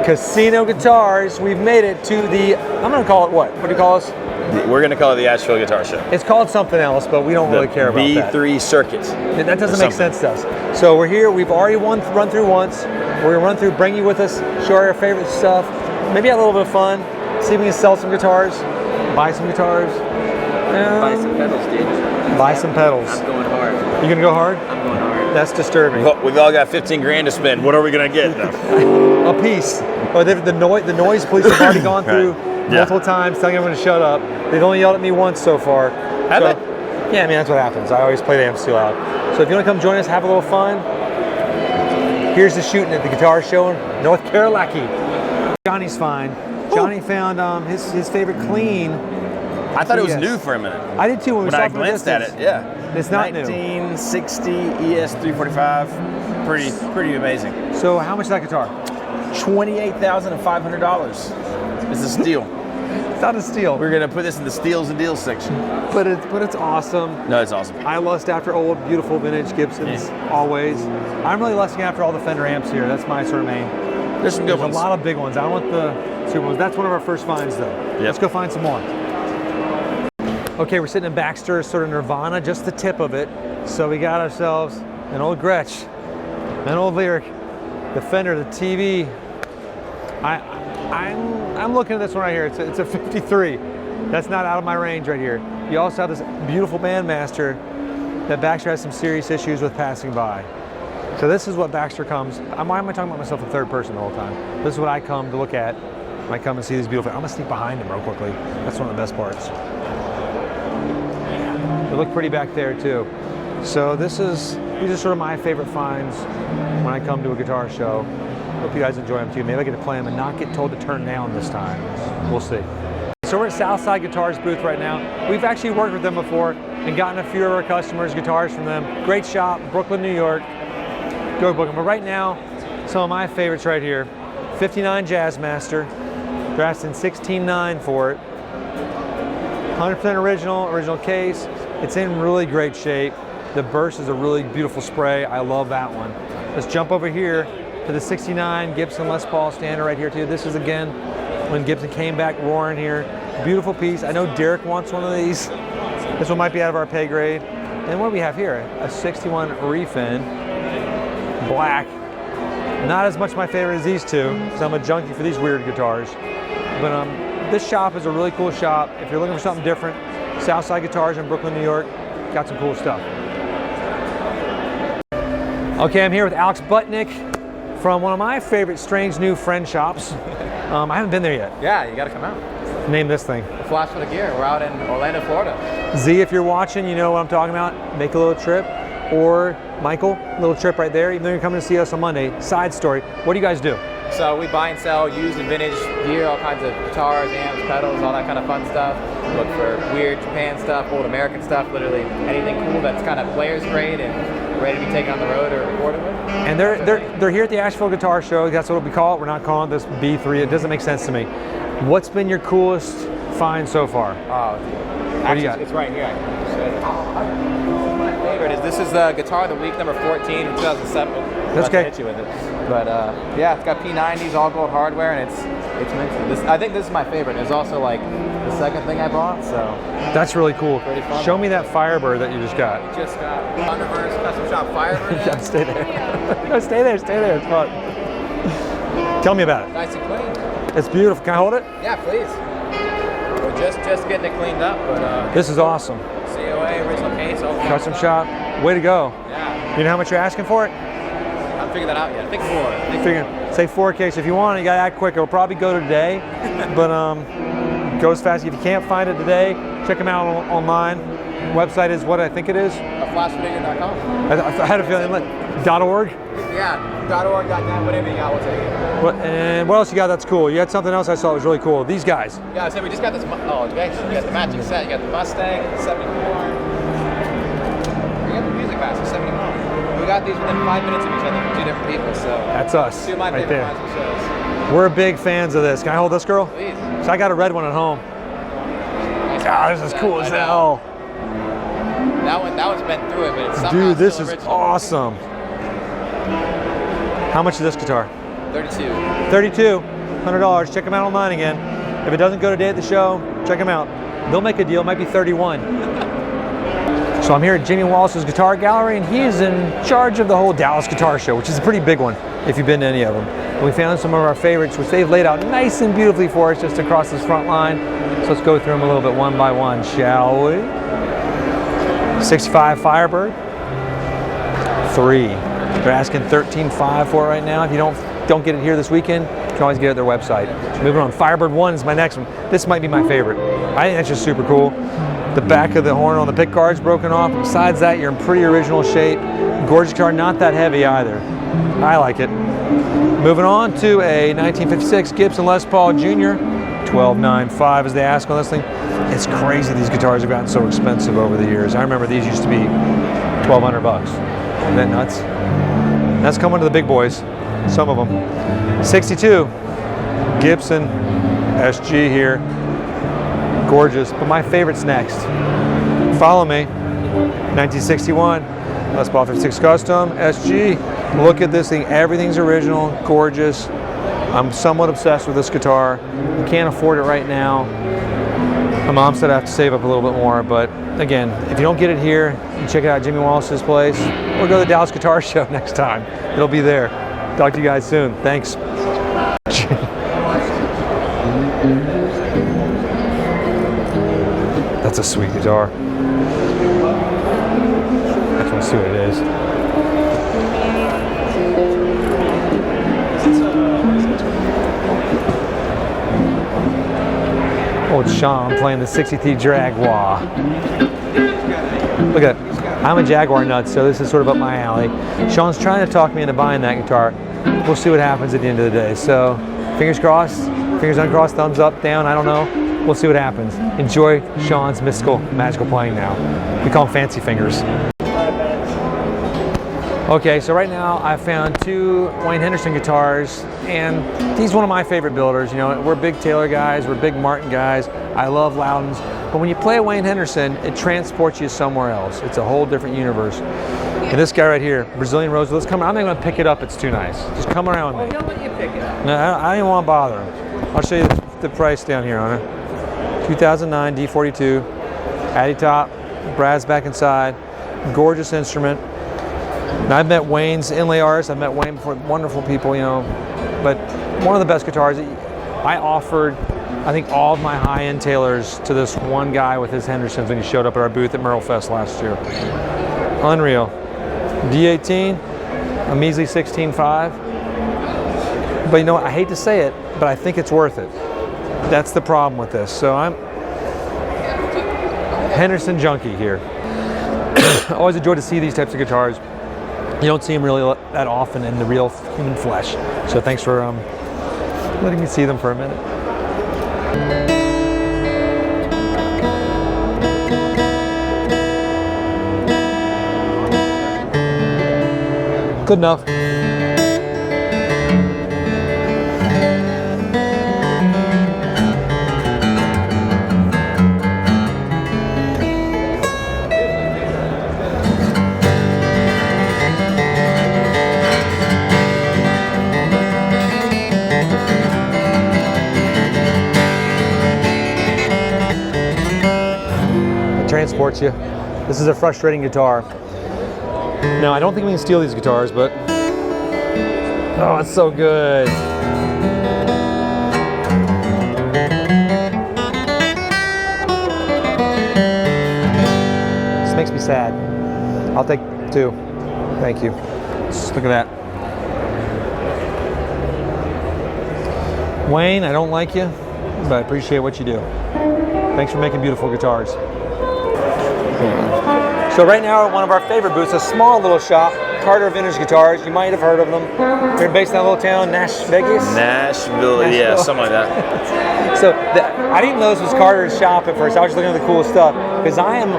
Casino Guitars. We've made it to the, I'm going to call it what? What do you call us? We're going to call it the Asheville Guitar Show. It's called something else, but we don't really care about that. B3 Circuit. That doesn't make sense to us. So we're here. We've already run through once. We're going to run through, bring you with us, show our favorite stuff. Maybe have a little bit of fun. See if we can sell some guitars, buy some guitars. Buy some pedals, dude. Buy some pedals. I'm going hard. You going to go hard? I'm going hard. That's disturbing. We've all got 15 grand to spend. What are we going to get though? A piece. Oh, the noise police have already gone through multiple times telling everyone to shut up. They've only yelled at me once so far. Have they? Yeah, I mean, that's what happens. I always play the amps too loud. So if you want to come join us, have a little fun, here's the shooting at the guitar show in North Carolina. Johnny's fine. Johnny found his favorite clean. I thought it was new for a minute. I did too when we saw I it from a glanced at distance. it. Yeah. It's not new. 1960 ES 345. Pretty amazing. So how much is that guitar? $28,500. It's a steal. It's not a steal. We're gonna put this in the steals and deals section. But it's awesome. No, it's awesome. I lust after old, beautiful vintage Gibsons, always. I'm really lusting after all the Fender amps here. That's my sort of main. There's some good ones. A lot of big ones. I want the super ones. That's one of our first finds, though. Yep. Let's go find some more. Okay, we're sitting in Baxter, sort of Nirvana, just the tip of it. So we got ourselves an old Gretsch, an old Lyric, the Fender, the TV. I'm looking at this one right here. It's a 53. That's not out of my range right here. You also have this beautiful Bandmaster that Baxter has some serious issues with passing by. So this is what Baxter comes. Why am I talking about myself in third person the whole time? This is what I come to look at. I come and see these beautiful. I'm gonna sneak behind him real quickly. That's one of the best parts. They look pretty back there too. So these are sort of my favorite finds when I come to a guitar show. Hope you guys enjoy them too. Maybe I get to play them and not get told to turn down this time. We'll see. So we're at Southside Guitars booth right now. We've actually worked with them before and gotten a few of our customers guitars from them. Great shop, Brooklyn, New York. Go book them. But right now, some of my favorites right here. 59 Jazzmaster. They're asking $16,900 for it. 100% original case. It's in really great shape. The burst is a really beautiful spray. I love that one. Let's jump over here to the 69 Gibson Les Paul standard right here too. This is again when Gibson came back roaring here. Beautiful piece. I know Derek wants one of these. This one might be out of our pay grade. And what do we have here? A 61 Refin, black. Not as much my favorite as these two, because I'm a junkie for these weird guitars. But this shop is a really cool shop. If you're looking for something different, Southside Guitars in Brooklyn, New York, got some cool stuff. Okay, I'm here with Alex Butnick from one of my favorite strange new friend shops. I haven't been there yet. Yeah, you gotta come out. Name this thing. Flash for the Gear. We're out in Orlando, Florida. Z, if you're watching, you know what I'm talking about. Make a little trip. Or Michael, little trip right there. Even though you're coming to see us on Monday. Side story, what do you guys do? So we buy and sell used and vintage gear, all kinds of guitars, amps, pedals, all that kind of fun stuff. Look for weird Japan stuff, old American stuff, literally anything cool that's kind of player's grade and ready to be taken on the road or recorded with. And they're here at the Asheville Guitar Show. That's what we call it. We're not calling this B3. It doesn't make sense to me. What's been your coolest find so far? What do you got? It's right here. My favorite is this is the Guitar of the Week number 14 from 2007. That's okay. Hit you with it. But yeah, it's got P90s, all gold hardware, and it's mint. I think this is my favorite. It's also like the second thing I bought, so. That's really cool. Pretty fun. Show me that Firebird that you just got. We just got Thunderbirds Custom Shop Firebird. Yeah, stay there. No, stay there. It's fun. Tell me about it. Nice and clean. It's beautiful. Can I hold it? Yeah, please. We're just getting it cleaned up, but this is awesome. COA, original case, all Custom shop. Way to go. Yeah. You know how much you're asking for it? I haven't figured that out yet. I think 4. Say 4K. So if you want it, you gotta act quick. It'll probably go today, but goes fast. If you can't find it today, check them out online. Website is what I think it is. Flashfigure.com. I had a feeling .org. Yeah, .org, .net, whatever you got, we'll take it. And what else you got that's cool? You had something else I saw that was really cool. These guys. Yeah, so we just got this, you got the matching set. You got the Mustang, 74. You got the Music Master, 71. We got these within 5 minutes of each other from 2 different people, so. That's us, Two of my right favorite there. kinds of shows. We're big fans of this. Can I hold this, girl? Please. So I got a red one at home. This is cool as hell. That one's been through it, but it's somehow Dude, this is original. awesome. How much is this guitar? 32. 32. $100. Check them out online again. If it doesn't go today at the show, check them out. They'll make a deal. It might be 31. So I'm here at Jimmy Wallace's Guitar Gallery, and he is in charge of the whole Dallas Guitar Show, which is a pretty big one if you've been to any of them. And we found some of our favorites, which they've laid out nice and beautifully for us just across this front line. So let's go through them a little bit one by one, shall we? 65 Firebird, 3. They're asking $13,500 for it right now. If you don't get it here this weekend, you can always get it at their website. Moving on, Firebird 1 is my next one. This might be my favorite. I think that's just super cool. The back of the horn on the pick guard's broken off. Besides that, you're in pretty original shape. Gorgeous guitar, not that heavy either. I like it. Moving on to a 1956 Gibson Les Paul Jr. $12,950 as they ask on this thing. It's crazy these guitars have gotten so expensive over the years. I remember these used to be $1,200. Isn't that nuts? That's coming to the big boys, some of them. 62 Gibson SG here. Gorgeous, but my favorite's next. Follow me. 1961 Les Paul 56 Custom SG. Look at this thing. Everything's original, gorgeous. I'm somewhat obsessed with this guitar. I can't afford it right now. My mom said I have to save up a little bit more, but again, if you don't get it here, you check it out at Jimmy Wallace's place, or go to the Dallas Guitar Show next time. It'll be there. Talk to you guys soon. Thanks. That's a sweet guitar. I just want to see what it is. Oh, it's Sean playing the 63 Jaguar. Look at that. I'm a Jaguar nut, so this is sort of up my alley. Sean's trying to talk me into buying that guitar. We'll see what happens at the end of the day. So, fingers crossed, fingers uncrossed, thumbs up, down, I don't know. We'll see what happens. Enjoy Sean's mystical, magical playing now. We call them fancy fingers. Okay, so right now I found 2 Wayne Henderson guitars, and he's one of my favorite builders. You know, we're big Taylor guys, we're big Martin guys. I love Loudons, but when you play a Wayne Henderson, it transports you somewhere else. It's a whole different universe. And this guy right here, Brazilian Rosewood, let's come. I'm not going to pick it up. It's too nice. Just come around with me. He'll let you pick it up. No, I don't even want to bother him. I'll show you the price down here on it. 2009 D42, Addy top, brass back inside, gorgeous instrument. Now, I've met Wayne's inlay artists. I've met Wayne before, wonderful people, you know, but one of the best guitars. I offered, I think, all of my high-end Taylors to this one guy with his Hendersons when he showed up at our booth at Merle Fest last year. Unreal. D18, a measly 16.5. But you know what, I hate to say it, but I think it's worth it. That's the problem with this. So I'm Henderson junkie here. I always enjoy to see these types of guitars. You don't see them really that often in the real human flesh. So thanks for letting me see them for a minute. Good enough. Transports you. This is a frustrating guitar. Now, I don't think we can steal these guitars, but oh, it's so good. This makes me sad. I'll take 2. Thank you. Just look at that. Wayne, I don't like you, but I appreciate what you do. Thanks for making beautiful guitars. So right now we're at one of our favorite booths, a small little shop, Carter Vintage Guitars. You might have heard of them. They're based in that little town, Nashville, yeah, something like that. So I didn't know this was Carter's shop at first. I was just looking at the cool stuff because I am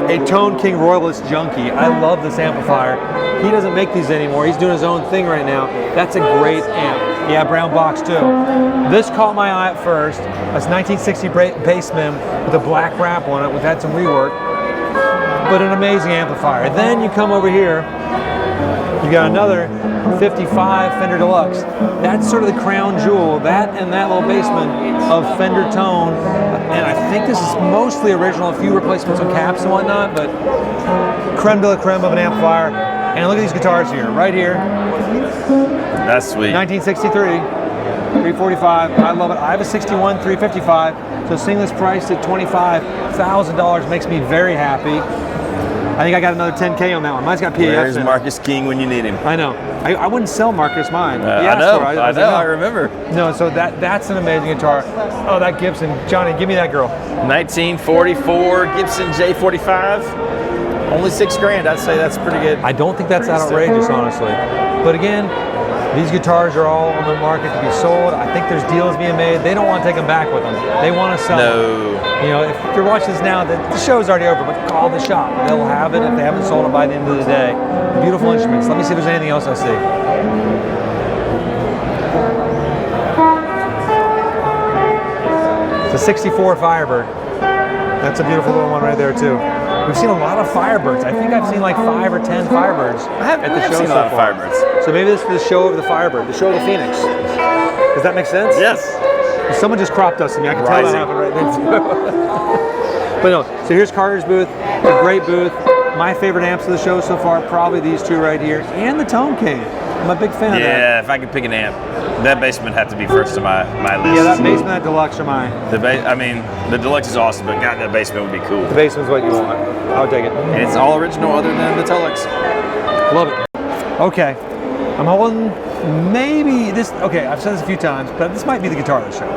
a Tone King Royalist junkie. I love this amplifier. He doesn't make these anymore. He's doing his own thing right now. That's a great amp. Yeah, brown box too. This caught my eye at first. That's 1960 Bassman with a black wrap on it. We've had some rework. But an amazing amplifier. Then you come over here, you got another 55 Fender Deluxe. That's sort of the crown jewel, that and that little basement of Fender tone. And I think this is mostly original, a few replacements on caps and whatnot, but creme de la creme of an amplifier. And look at these guitars here, right here. That's sweet. 1963, 345. I love it. I have a 61 355. So seeing this priced at $25,000 makes me very happy. I think I got another 10K on that one. Mine's got PAFs Where's in it. Marcus King when you need him? I know. I wouldn't sell Marcus mine. He I asked know. for it. I was know. like, no. I remember. No, so that's an amazing guitar. Oh, that Gibson. Johnny, give me that girl. 1944 Gibson J45. Only $6,000. I'd say that's pretty good. I don't think that's that outrageous, honestly. But again, these guitars are all on the market to be sold. I think there's deals being made. They don't want to take them back with them. They want to sell them. No. You know, if you're watching this now, the show's already over, but call the shop. They'll have it if they haven't sold it by the end of the day. Beautiful instruments. Let me see if there's anything else I see. It's a 64 Firebird. That's a beautiful little one right there, too. We've seen a lot of Firebirds. I think I've seen like 5 or 10 Firebirds at the show seen a so lot of far. Firebirds. So maybe this is the show of the Firebird, the show of the Phoenix. Does that make sense? Yes. Someone just cropped us to me. I can tell that happened right there, too. But no, so here's Carter's booth. It's a great booth. My favorite amps of the show so far, probably these two right here, and the Tone King. I'm a big fan of that. Yeah, if I could pick an amp, that basement had to be first on my list. Yeah, that basement, that deluxe are mine. The deluxe is awesome, but God, that basement would be cool. The basement's what you want. I'll take it. And it's all original other than the Deluxe. Love it. Okay, I'm holding maybe this. Okay, I've said this a few times, but this might be the guitar of the show.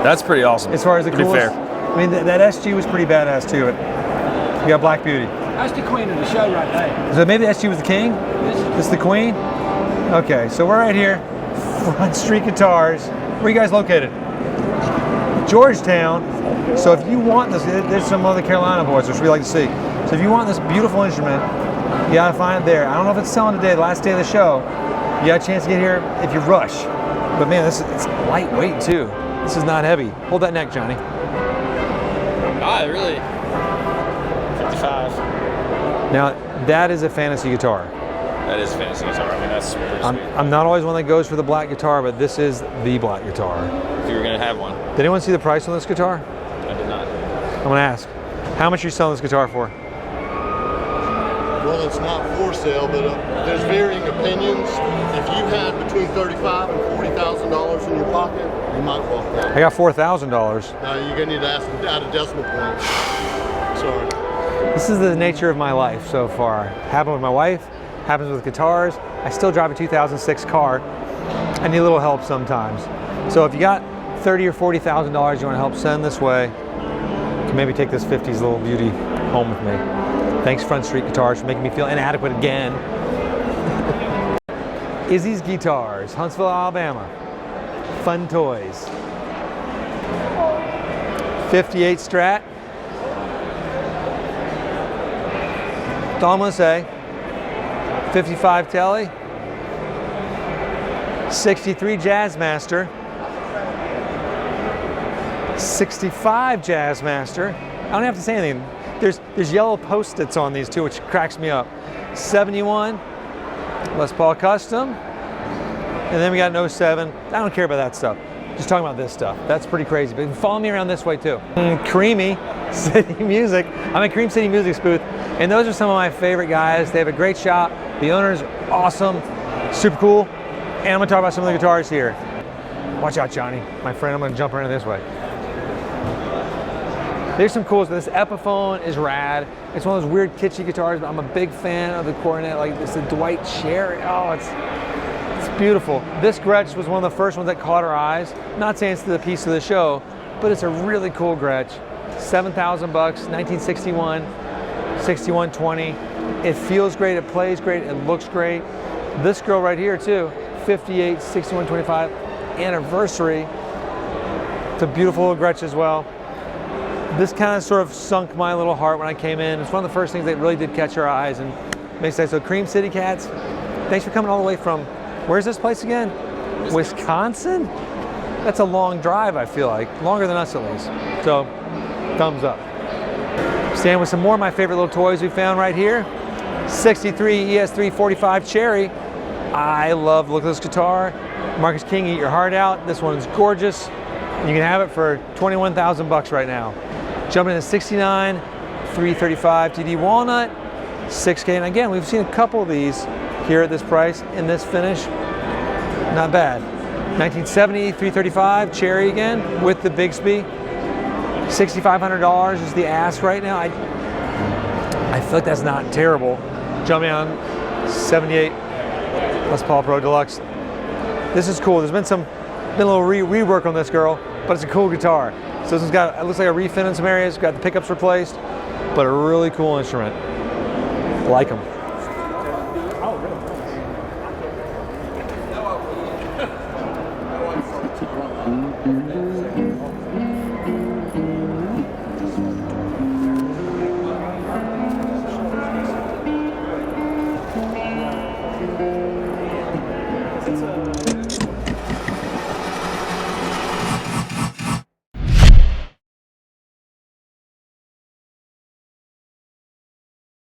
That's pretty awesome. As far as the pretty coolest. fair. I mean, that SG was pretty badass too. You got Black Beauty. That's the queen of the show right there. So maybe the SG was the king? This is the queen? Okay, so we're right here, Front Street Guitars. Where are you guys located? Georgetown. So if you want this, there's some other Carolina boys, which we like to see. So if you want this beautiful instrument, you gotta find it there. I don't know if it's selling today, the last day of the show. You got a chance to get here if you rush. But man, it's lightweight too. This is not heavy. Hold that neck, Johnny. Really? 55. Now, that is a fantasy guitar. That is a fantasy guitar. I mean, that's pretty sweet. I'm not always one that goes for the black guitar, but this is the black guitar. If you were going to have one. Did anyone see the price on this guitar? I did not. I'm gonna ask. How much are you selling this guitar for? Well, it's not for sale, but there's varying opinions. If you had between $35,000 and $40,000 in your pocket, you might walk out. I got $4,000. Now you're gonna need to ask out a decimal point. Sorry. This is the nature of my life so far. Happened with my wife, happens with guitars. I still drive a 2006 car. I need a little help sometimes. So if you got $30,000 or $40,000 you want to help send this way, you can maybe take this 50s little beauty home with me. Thanks Front Street Guitars for making me feel inadequate again. Izzy's Guitars, Huntsville, Alabama. Fun toys. 58 Strat. That's all I'm gonna say. 55 Telly. 63 Jazzmaster. 65 Jazzmaster. I don't have to say anything. There's yellow Post-its on these too, which cracks me up. 71 Les Paul Custom. And then we got an 07. I don't care about that stuff. Just talking about this stuff. That's pretty crazy. But follow me around this way too. Creamy City Music. I'm at Cream City Music's booth, and those are some of my favorite guys. They have a great shop. The owner's awesome, super cool. And I'm gonna talk about some of the guitars here. Watch out, Johnny. My friend, I'm gonna jump around this way. There's some cool stuff. This Epiphone is rad. It's one of those weird kitschy guitars, but I'm a big fan of the cornet. Like it's the Dwight Cherry. Oh, it's beautiful. This Gretsch was one of the first ones that caught our eyes. Not saying it's the piece of the show, but it's a really cool Gretsch. 7,000 bucks, 1961, 6120. It feels great, it plays great, it looks great. This girl right here too, 58, 6125 anniversary. It's a beautiful little Gretsch as well. This kind of sort of sunk my little heart when I came in. It's one of the first things that really did catch our eyes and makes sense. So Cream City Cats, thanks for coming all the way from, where's this place again? Wisconsin? That's a long drive, I feel like. Longer than us at least. So, thumbs up. Staying with some more of my favorite little toys we found right here. 63 ES345 Cherry. I love the look of this guitar. Marcus King, eat your heart out. This one's gorgeous. You can have it for 21,000 bucks right now. Jumping into 69, 335 TD walnut, 6K. And again, we've seen a couple of these here at this price in this finish. Not bad. 1970, 335 cherry again with the Bigsby. $6,500 is the ask right now. I feel like that's not terrible. Jumping on 78 Les Paul Pro Deluxe. This is cool. There's been a little rework on this girl, but it's a cool guitar. So this one's got, it looks like a refin in some areas, got the pickups replaced, but a really cool instrument. Like them.